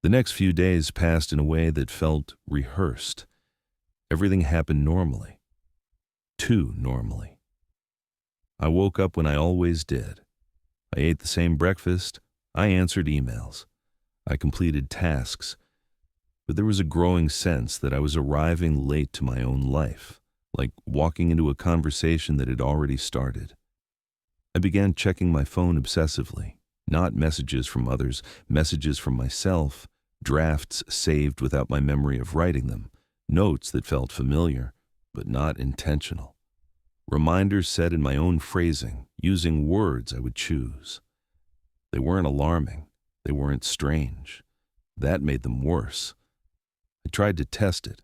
The next few days passed in a way that felt rehearsed. Everything happened normally. Too normally. I woke up when I always did. I ate the same breakfast. I answered emails. I completed tasks. But there was a growing sense that I was arriving late to my own life, like walking into a conversation that had already started. I began checking my phone obsessively, not messages from others, messages from myself, drafts saved without my memory of writing them, notes that felt familiar, but not intentional. Reminders said in my own phrasing, using words I would choose. They weren't alarming. They weren't strange. That made them worse. I tried to test it.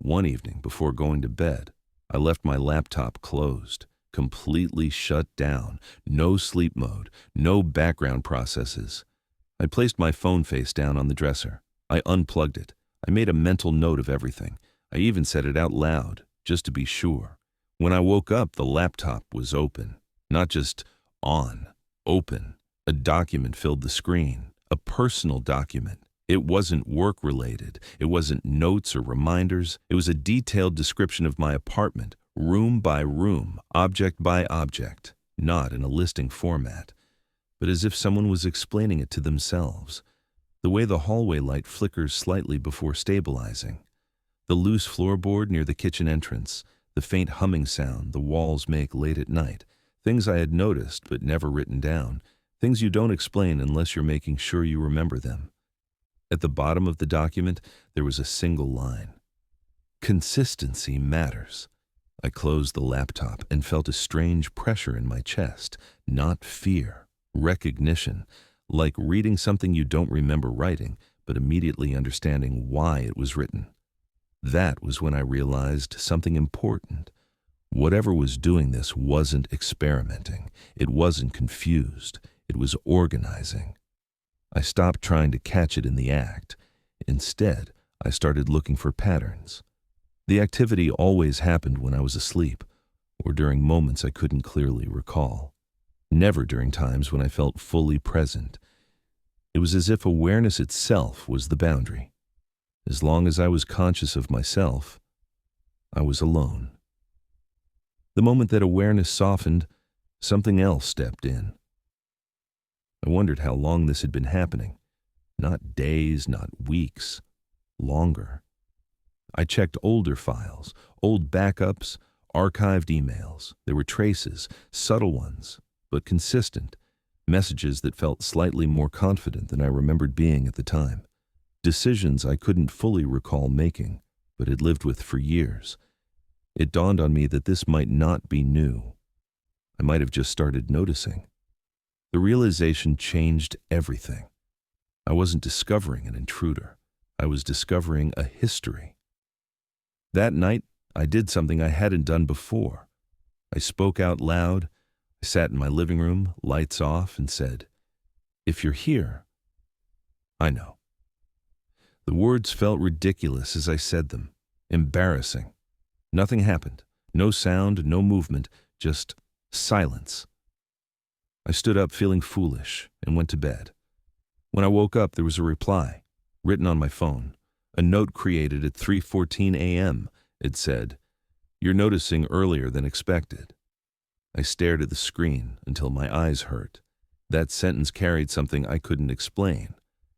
One evening, before going to bed, I left my laptop closed, completely shut down, no sleep mode, no background processes. I placed my phone face down on the dresser. I unplugged it. I made a mental note of everything. I even said it out loud, just to be sure. When I woke up, the laptop was open. Not just on, open. A document filled the screen, a personal document. It wasn't work-related. It wasn't notes or reminders. It was a detailed description of my apartment, room by room, object by object, not in a listing format, but as if someone was explaining it to themselves. The way the hallway light flickers slightly before stabilizing. The loose floorboard near the kitchen entrance, the faint humming sound the walls make late at night, things I had noticed but never written down, things you don't explain unless you're making sure you remember them. At the bottom of the document, there was a single line. Consistency matters. I closed the laptop and felt a strange pressure in my chest, not fear, recognition, like reading something you don't remember writing, but immediately understanding why it was written. That was when I realized something important. Whatever was doing this wasn't experimenting. It wasn't confused. It was organizing. I stopped trying to catch it in the act. Instead, I started looking for patterns. The activity always happened when I was asleep, or during moments I couldn't clearly recall. Never during times when I felt fully present. It was as if awareness itself was the boundary. As long as I was conscious of myself, I was alone. The moment that awareness softened, something else stepped in. I wondered how long this had been happening. Not days, not weeks. Longer. I checked older files, old backups, archived emails. There were traces, subtle ones, but consistent. Messages that felt slightly more confident than I remembered being at the time. Decisions I couldn't fully recall making, but had lived with for years. It dawned on me that this might not be new. I might have just started noticing. The realization changed everything. I wasn't discovering an intruder. I was discovering a history. That night, I did something I hadn't done before. I spoke out loud. I sat in my living room, lights off, and said, "If you're here, I know." The words felt ridiculous as I said them, embarrassing. Nothing happened. No sound, no movement, just silence. I stood up feeling foolish and went to bed. When I woke up, there was a reply, written on my phone, a note created at 3:14 a.m. It said, "You're noticing earlier than expected." I stared at the screen until my eyes hurt. That sentence carried something I couldn't explain.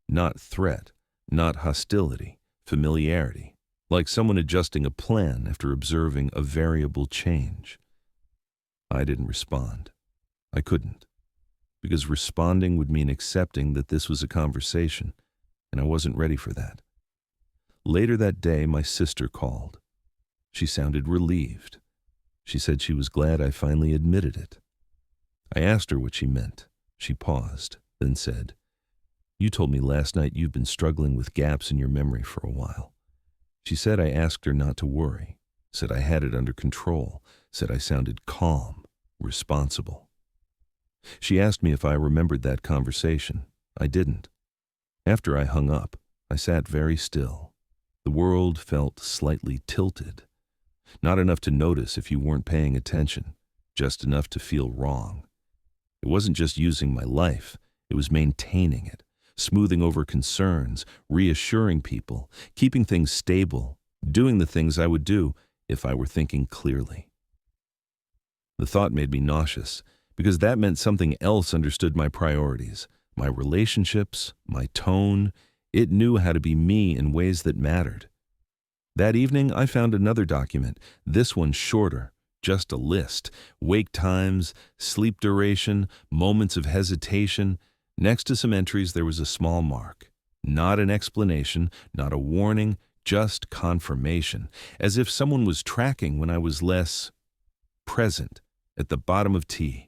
Not threat, not hostility, familiarity, like someone adjusting a plan after observing a variable change. I didn't respond. I couldn't, because responding would mean accepting that this was a conversation, and I wasn't ready for that. Later that day, my sister called. She sounded relieved. She said she was glad I finally admitted it. I asked her what she meant. She paused, then said, "You told me last night you've been struggling with gaps in your memory for a while." She said I asked her not to worry, said I had it under control, said I sounded calm, responsible. She asked me if I remembered that conversation. I didn't. After I hung up, I sat very still. The world felt slightly tilted. Not enough to notice if you weren't paying attention, just enough to feel wrong. It wasn't just using my life, it was maintaining it, smoothing over concerns, reassuring people, keeping things stable, doing the things I would do if I were thinking clearly. The thought made me nauseous, because that meant something else understood my priorities, my relationships, my tone. It knew how to be me in ways that mattered. That evening, I found another document, this one shorter, just a list, wake times, sleep duration, moments of hesitation. Next to some entries, there was a small mark. Not an explanation, not a warning, just confirmation, as if someone was tracking when I was less present. At the bottom of T,